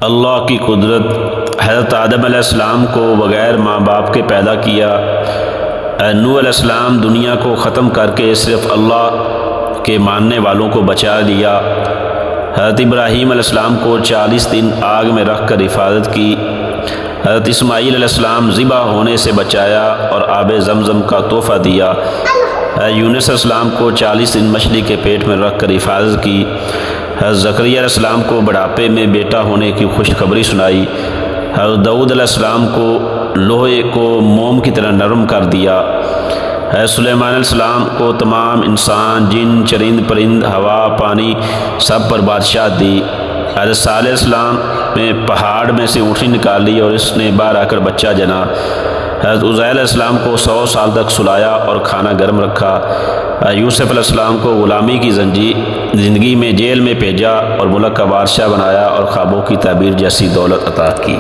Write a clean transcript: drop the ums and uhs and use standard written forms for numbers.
اللہ کی قدرت، حضرت آدم علیہ السلام کو بغیر ماں باپ کے پیدا کیا۔ نوح علیہ السلام دنیا کو ختم کر کے صرف اللہ کے ماننے والوں کو بچا لیا۔ حضرت ابراہیم علیہ السلام کو 40 دن آگ میں رکھ کر حفاظت کی۔ حضرت اسماعیل علیہ السلام ذبح ہونے سے بچایا اور آب زمزم کا تحفہ دیا۔ یونس علیہ السلام کو 40 دن مچھلی کے پیٹ میں رکھ کر حفاظت کی۔ حضرت زکریا علیہ السلام کو بڑھاپے میں بیٹا ہونے کی خوشخبری سنائی۔ حضرت داؤد علیہ السلام کو لوہے کو موم کی طرح نرم کر دیا۔ حضرت سلیمان علیہ السلام کو تمام انسان، جن، چرند پرند، ہوا، پانی سب پر بادشاہت دی۔ حضرت صالح علیہ السلام نے پہاڑ میں سے اونٹنی نکالی اور اس نے باہر آ کر بچہ جنا۔ حضرت عزیر علیہ السلام کو 100 سال تک سلایا اور کھانا گرم رکھا۔ یوسف علیہ السلام کو غلامی کی زندگی میں جیل میں بھیجا اور ملک کا بادشاہ بنایا اور خوابوں کی تعبیر جیسی دولت عطا کی۔